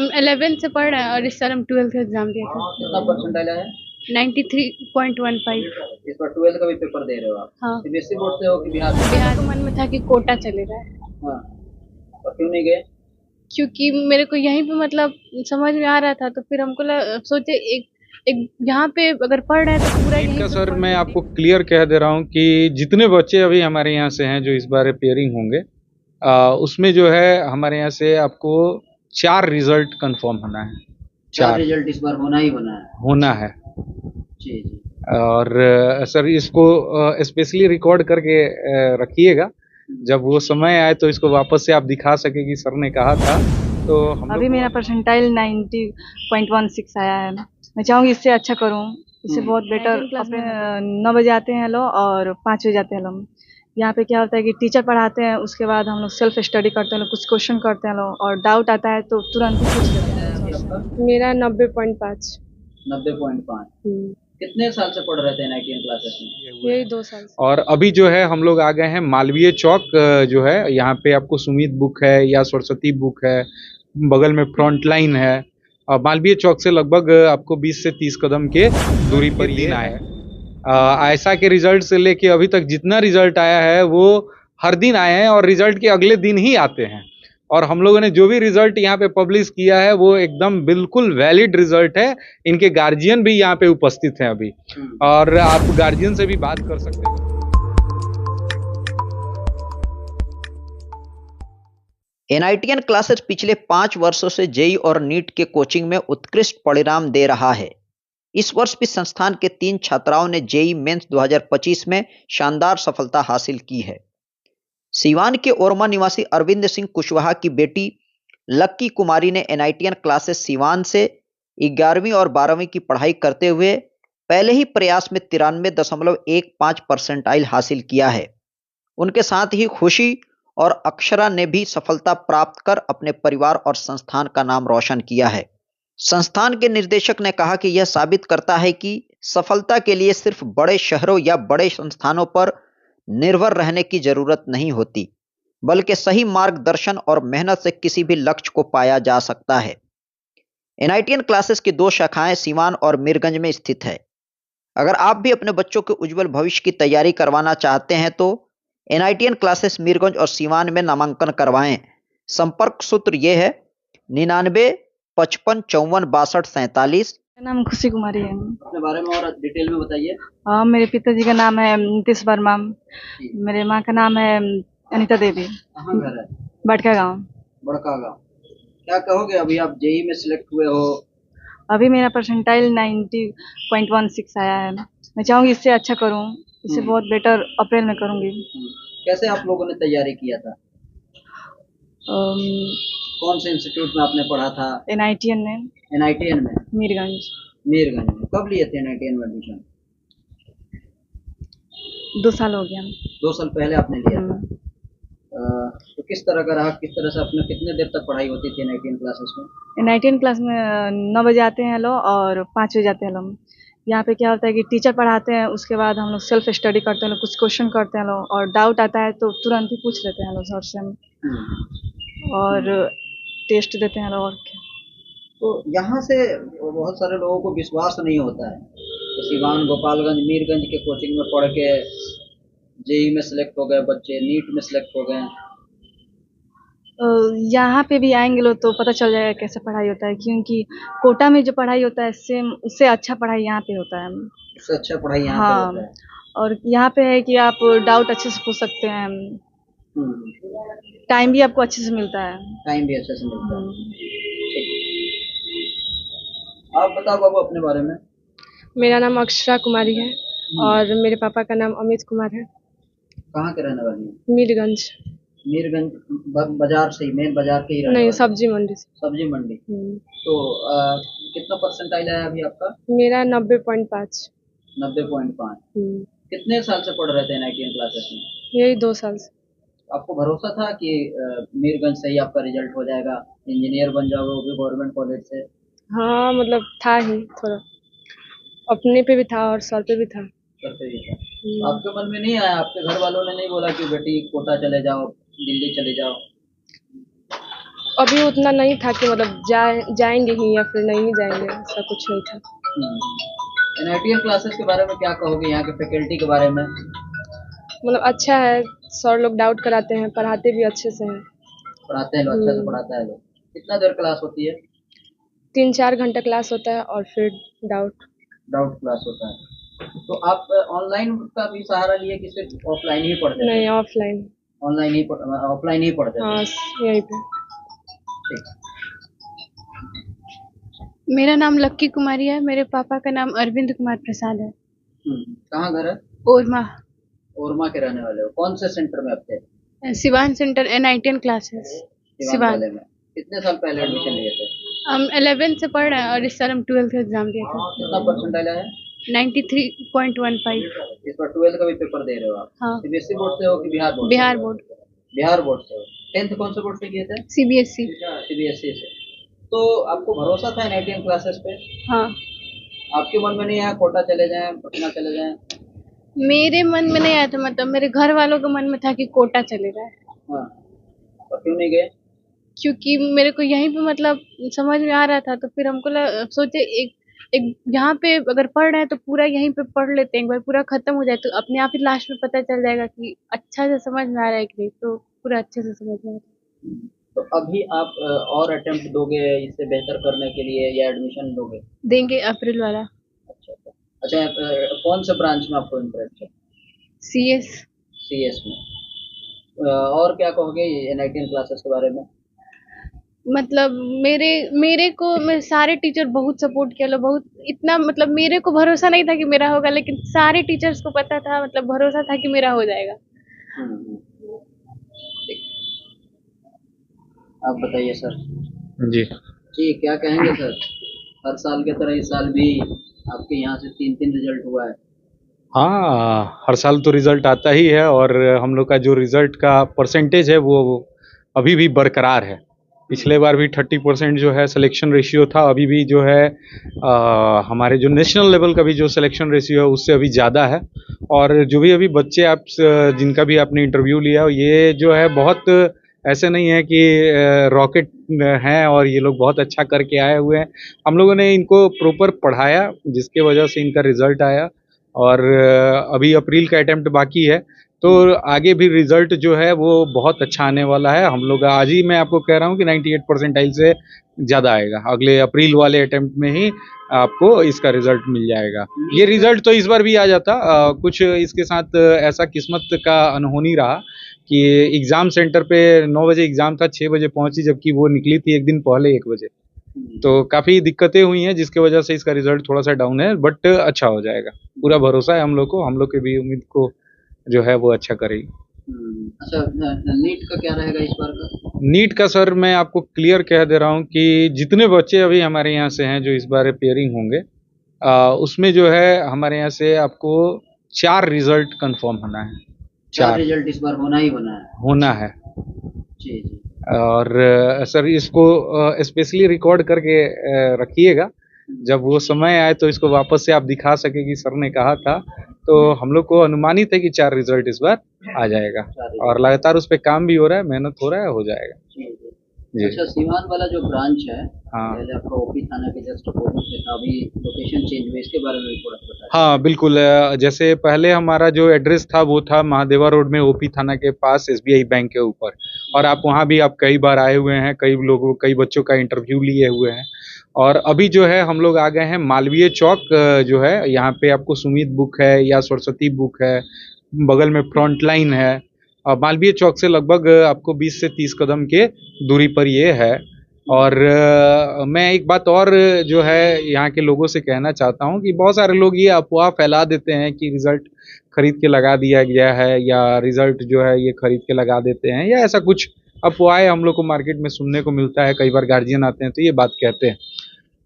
हम 11 से पढ़ रहे हैं और इस साल हम 12th का एग्जाम दिया था। कितना परसेंटाइल आया है? 93.15। इस बार 12 का भी पेपर दे रहे हो आप? हाँ। सीबीएसई बोर्ड से हो कि बिहार से? बिहार को मन में था कि कोटा चलेगा, हाँ, और क्यों नहीं गए? क्योंकि मेरे को यहीं पे मतलब समझ में आ रहा था, तो फिर हमको सोचे एक एक यहाँ पे अगर पढ़ रहे हैं तो पूरा नीट यहीं का पे सर पढ़ मैं लेते आपको हैं। क्लियर कह दे रहा हूँ कि जितने बच्चे अभी हमारे यहाँ से हैं जो इस बार अपियरिंग होंगे, उसमें जो है हमारे यहाँ से आपको 4 रिजल्ट कंफर्म होना है। 4 रिजल्ट इस बार होना ही होना है। जी जी। और सर इसको स्पेशली रिकॉर्ड करके रखिएगा, जब वो समय आए तो इसको वापस से आप दिखा सके कि सर ने कहा था। तो हम अभी मेरा परसेंटाइल 90.16 आया है। मैं चाहूँगी इससे अच्छा करूँ, इससे बहुत बेटर। अपने 9 बजे आते हैं लोग और 5 बजे जाते हैं लोग। यहाँ पे क्या होता है कि टीचर पढ़ाते हैं, उसके बाद हम लोग सेल्फ स्टडी करते हैं, लोग कुछ क्वेश्चन करते हैं लोग, और डाउट आता है तो तुरंत ही पूछ लेते हैं। मेरा 90.5। 90.5। कितने साल से पढ़ रहे थे एनआईटीएन क्लासेस में? यही 2 साल से। और अभी जो है हम लोग आ गए हैं मालवीय चौक, जो है यहाँ पे आपको सुमित बुक है या सरस्वती बुक है, बगल में फ्रंटलाइन है। और मालवीय चौक से लगभग आपको 20 से 30 कदम के दूरी पर दिन आए हैं। आयशा के रिजल्ट से लेके अभी तक जितना रिजल्ट आया है वो हर दिन आए हैं और रिजल्ट के अगले दिन ही आते हैं। और हम लोगों ने जो भी रिजल्ट यहाँ पे पब्लिश किया है वो एकदम बिल्कुल वैलिड रिजल्ट है। इनके गार्जियन भी यहाँ पे उपस्थित हैं अभी, और आप गार्जियन से भी बात कर सकते हैं। एनआईटीएन क्लासेस पिछले 5 वर्षों से जेईई और नीट के कोचिंग में उत्कृष्ट परिणाम दे रहा है। इस वर्ष भी संस्थान के 3 छात्राओं ने जेईई मेंस 2025 में शानदार सफलता हासिल की है। सीवान के ओरमा निवासी अरविंद सिंह कुशवाहा की बेटी लक्की कुमारी ने एनआईटीएन क्लासेस सीवान से 11वीं और 12वीं की पढ़ाई करते हुए पहले ही प्रयास में 93.15 परसेंटाइल हासिल किया है। उनके साथ ही खुशी और अक्षरा ने भी सफलता प्राप्त कर अपने परिवार और संस्थान का नाम रोशन किया है। संस्थान के निर्देशक ने कहा कि यह साबित करता है कि सफलता के लिए सिर्फ बड़े शहरों या बड़े संस्थानों पर निर्भर रहने की जरूरत नहीं होती, बल्कि सही मार्गदर्शन और मेहनत से किसी भी लक्ष्य को पाया जा सकता है। एनआईटीएन क्लासेस की 2 शाखाएं सीवान और मीरगंज में स्थित है। अगर आप भी अपने बच्चों के उज्जवल भविष्य की तैयारी करवाना चाहते हैं तो एनआईटीएन क्लासेस मीरगंज और सीवान में नामांकन करवाएं। संपर्क सूत्र ये है 99 55 54 62 47। मेरा नाम खुशी कुमारी है। अपने बारे में और डिटेल में बताइए। हाँ, मेरे पिताजी का नाम है नीतीश वर्मा। मेरे माँ का नाम है अनीता देवी। कहाँ घर है? बड़का गाँव। बड़का गाँव। क्या कहोगे, अभी आप जेईई में सिलेक्ट हुए हो? अभी मेरा परसेंटाइल 90.16 आया है। मैं चाहूँगी इससे अच्छा करूँ, इससे बहुत बेटर अप्रैल में करूँगी। कैसे आप लोगों ने तैयारी किया था? कौन से इंस्टीट्यूट में आपने पढ़ा था? एनआईटीएन में। एनआईटीएन में? मीरगंज। मीरगंज में। कब लिए थे एनआईटीएन में एडमिशन? 2 साल हो गया। 2 साल पहले आपने लिया था। तो किस तरह का रहा, किस तरह से अपने कितने देर तक पढ़ाई होती थी एनआईटीएन क्लासेस में? एनआईटीएन क्लास में 9 बजे आते हैं लोग और 5 बजे जाते हैं लोग। यहाँ पे क्या होता है कि टीचर पढ़ाते हैं, उसके बाद हम लोग सेल्फ स्टडी करते हैं लोग, कुछ क्वेश्चन करते हैं लोग, और डाउट आता है तो तुरंत ही पूछ लेते हैं लोग सर से, और टेस्ट देते हैं लोग। और क्या, तो यहाँ से बहुत सारे लोगों को विश्वास नहीं होता है कि सीवान, गोपालगंज, मीरगंज के कोचिंग में पढ़ के जेईई में सिलेक्ट हो गए बच्चे, नीट में सिलेक्ट हो गए। यहाँ पे भी आएंगे लोग तो पता चल जाएगा कैसे पढ़ाई होता है, क्योंकि कोटा में जो पढ़ाई होता है सेम उससे अच्छा पढ़ाई यहाँ पे होता है। उससे अच्छा पढ़ाई यहाँ पे होता है। और यहाँ पे है कि आप डाउट अच्छे से पूछ सकते हैं, टाइम भी आपको अच्छे से मिलता है। टाइम भी अच्छे से मिलता है। आप बताओ बाबू अपने बारे में। मेरा नाम अक्षरा कुमारी है और मेरे पापा का नाम अमित कुमार है। कहाँ के रहने वाली हैं? मीरगंज। मीरगंज बाजार से ही, मेन बाजार के ही रहने नहीं, वाली? सब्जी मंडी से। सब्जी मंडी। तो कितना परसेंटाइल आया अभी आपका? मेरा 90.5। 90.5। कितने साल से पढ़ रहे थे एनआईटीएन क्लासेस में? यही 2 साल से। आपको भरोसा था कि मीरगंज से ही आपका रिजल्ट हो जाएगा, इंजीनियर बन जाओगे, वो भी गवर्नमेंट कॉलेज से? हाँ, मतलब था ही थोड़ा, अपने पे भी था और सर पे भी था। सर पे भी था। आपके मन में नहीं आया, आपके घर वालों ने नहीं बोला कि बेटी कोटा चले जाओ, दिल्ली चले जाओ? अभी उतना नहीं था कि मतलब जाएंगे ही या फिर नहीं जाएंगे, ऐसा कुछ नहीं था। एनआईटीएन क्लासेस के बारे में क्या कहोगे, यहाँ के फैकल्टी के बारे में? मतलब अच्छा है, सर लोग डाउट कराते हैं, पढ़ाते भी अच्छे से हैं। पढ़ाते हैं लोग, अच्छा से पढ़ाता है लोग। कितना देर क्लास होती है? 3-4 घंटा क्लास होता है और फिर डाउट क्लास होता है। तो आप ऑनलाइन का भी सहारा लिए कि सिर्फ ऑफलाइन ही पढ़ते थे? नहीं, ऑफलाइन। ऑफलाइन ही पढ़ते थे? हाँ, यहीं पे। ठीक। मेरा नाम लक्की कुमारी है। मेरे पापा का नाम अरविंद कुमार प्रसाद है। कहाँ घर है? ओरमा। ओरमा के रहने वाले हो। कौन से सेंटर में आप थे? सिवान सेंटर एनआईटीएन क्लासेस सिवान वाले में। कितने साल पहले एडमिशन लिए थे? हम 11th से पढ़ रहे हैं और इस साल हम 12th का एग्जाम दिए थे। कितना परसेंटाइल आया? 93.15। इस बार 12th का भी पेपर दे रहे हो आप? हाँ। सीबीएसई बोर्ड से हो कि Bihar board? Bihar board. Bihar board से हो। 10th कौन से बोर्ड से किए थे? सीबीएसई। सीबीएसई से। तो आपको भरोसा था एनआईटीएन क्लासेस पे? हाँ। आपके मन में नहीं आया कोटा चले जाएं, पटना चले जाएं? मेरे मन में नहीं आया था, मतलब मेरे घर वालों के मन में था कि कोटा चले जाए। हाँ। तो क्यों नहीं गए? क्योंकि मेरे को यहीं पे मतलब समझ में आ रहा था, तो फिर हमको सोचे एक यहाँ पे अगर पढ़ रहे हैं तो पूरा यहीं पे पढ़ लेते हैं, एक बार पूरा खत्म हो जाए तो अपने आप ही लास्ट में पता चल जाएगा कि अच्छा से समझ में आ रहा है कि नहीं, तो पूरा अच्छे से समझ में आ रहा है। तो अभी आप और अटेम्प्ट दोगे इससे बेहतर करने के लिए या एडमिशन लोगे? देंगे अप्रैल वाला। अच्छा, कौन से ब्रांच में आपको इंटरेस्ट है? सीएस में। और क्या कहोगे एनआईटीएन क्लासेस के बारे में? मतलब मेरे सारे टीचर बहुत सपोर्ट किया लो, बहुत इतना मतलब मेरे को भरोसा नहीं था कि मेरा होगा, लेकिन सारे टीचर्स को पता था, मतलब भरोसा था कि मेरा हो जाएगा। आप बताइए सर। जी, क्या कहेंगे सर? हर साल की तरह इस साल भी आपके यहाँ से 3 रिजल्ट हुआ है। हाँ, हर साल तो रिजल्ट आता ही है और हम लोग का जो रिजल्ट का परसेंटेज है वो अभी भी बरकरार है। पिछले बार भी 30% जो है सिलेक्शन रेशियो था, अभी भी जो है हमारे जो नेशनल लेवल का भी जो सिलेक्शन रेशियो है उससे अभी ज़्यादा है। और जो भी अभी बच्चे आप जिनका भी आपने इंटरव्यू लिया, ये जो है बहुत ऐसे नहीं है कि रॉकेट हैं और ये लोग बहुत अच्छा करके आए हुए हैं। हम लोगों ने इनको प्रॉपर पढ़ाया जिसके वजह से इनका रिजल्ट आया और अभी अप्रैल का अटेम्प्ट बाकी है, तो आगे भी रिजल्ट जो है वो बहुत अच्छा आने वाला है। हम लोग आज ही मैं आपको कह रहा हूँ कि 98 परसेंटाइल से ज़्यादा आएगा। अगले अप्रैल वाले अटेम्प्ट में ही आपको इसका रिजल्ट मिल जाएगा। ये रिजल्ट तो इस बार भी आ जाता, कुछ इसके साथ ऐसा किस्मत का अनहोनी रहा कि एग्ज़ाम सेंटर पे 9 बजे एग्ज़ाम था, 6 बजे पहुंची, जबकि वो निकली थी एक दिन पहले 1 बजे। तो काफ़ी दिक्कतें हुई हैं जिसकी वजह से इसका रिजल्ट थोड़ा सा डाउन है, बट अच्छा हो जाएगा। पूरा भरोसा है हम लोग को, हम लोग की भी उम्मीद को जो है वो अच्छा करेगी। अच्छा, नीट का क्या रहेगा इस बार का? नीट का सर मैं आपको क्लियर कह दे रहा हूँ कि जितने बच्चे अभी हमारे यहाँ से हैं जो इस बार पेयरिंग होंगे, उसमें जो है हमारे यहाँ से आपको 4 रिजल्ट कंफर्म होना है। 4 रिजल्ट इस बार होना है। जी। और सर इसको स्पेशली रिकॉर्ड करके रखिएगा, जब वो समय आए तो इसको वापस से आप दिखा सके कि सर ने कहा था। तो हम लोग को अनुमानित है कि 4 रिजल्ट इस बार आ जाएगा और लगातार उस पर काम भी हो रहा है, मेहनत हो रहा है, हो जाएगा। जी। अच्छा, सीवान वाला जो ब्रांच है, हाँ, पहले आपका ओपी थाना के जस्ट अपोजिट में था, अभी लोकेशन चेंज हुई, इसके बारे में भी थोड़ा बताइए। हाँ बिल्कुल, जैसे पहले हमारा जो एड्रेस था वो था महादेवा रोड में ओपी थाना के पास एसबीआई बैंक के ऊपर, और आप वहाँ भी आप कई बार आए हुए हैं, कई बच्चों का इंटरव्यू लिए हुए हैं। और अभी जो है हम लोग आ गए हैं मालवीय चौक, जो है यहाँ पे आपको सुमित बुक है या सरस्वती बुक है, बगल में फ्रंट लाइन है। मालवीय चौक से लगभग आपको 20 से 30 कदम के दूरी पर ये है। और मैं एक बात और जो है यहाँ के लोगों से कहना चाहता हूँ कि बहुत सारे लोग ये अफवाह फैला देते हैं कि रिज़ल्ट खरीद के लगा दिया गया है या रिज़ल्ट जो है ये खरीद के लगा देते हैं, या ऐसा कुछ अफवाहें हम लोग को मार्केट में सुनने को मिलता है। कई बार गार्जियन आते हैं तो ये बात कहते हैं।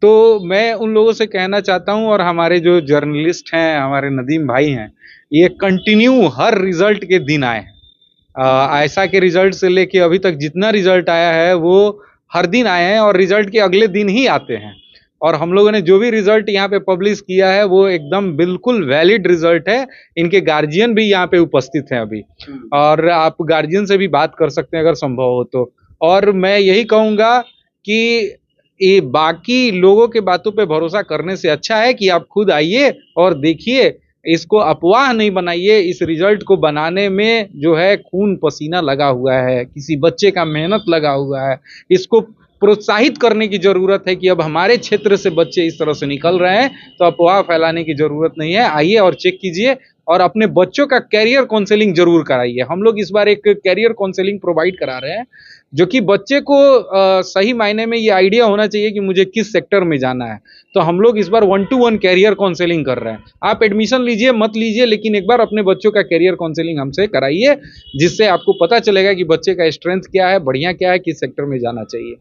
तो मैं उन लोगों से कहना चाहता हूँ, और हमारे जो जर्नलिस्ट हैं, हमारे नदीम भाई हैं, ये कंटिन्यू हर रिज़ल्ट के दिन आए हैं। ऐसा के रिज़ल्ट से लेके अभी तक जितना रिज़ल्ट आया है वो हर दिन आए हैं और रिजल्ट के अगले दिन ही आते हैं। और हम लोगों ने जो भी रिजल्ट यहाँ पे पब्लिश किया है वो एकदम बिल्कुल वैलिड रिजल्ट है। इनके गार्जियन भी यहाँ पे उपस्थित हैं अभी, और आप गार्जियन से भी बात कर सकते हैं अगर संभव हो तो। और मैं यही कहूँगा कि ये बाकी लोगों के बातों पे भरोसा करने से अच्छा है कि आप खुद आइए और देखिए, इसको अफवाह नहीं बनाइए। इस रिजल्ट को बनाने में जो है खून पसीना लगा हुआ है, किसी बच्चे का मेहनत लगा हुआ है। इसको प्रोत्साहित करने की जरूरत है कि अब हमारे क्षेत्र से बच्चे इस तरह से निकल रहे हैं, तो अफवाह फैलाने की जरूरत नहीं है। आइए और चेक कीजिए और अपने बच्चों का कैरियर काउंसलिंग जरूर कराइए। हम लोग इस बार एक कैरियर काउंसलिंग प्रोवाइड करा रहे हैं, जो कि बच्चे को सही मायने में ये आइडिया होना चाहिए कि मुझे किस सेक्टर में जाना है। तो हम लोग इस बार 1-to-1 कैरियर काउंसलिंग कर रहे हैं। आप एडमिशन लीजिए मत लीजिए, लेकिन एक बार अपने बच्चों का कैरियर काउंसलिंग हमसे कराइए, जिससे आपको पता चलेगा कि बच्चे का स्ट्रेंथ क्या है, बढ़िया क्या है, किस सेक्टर में जाना चाहिए।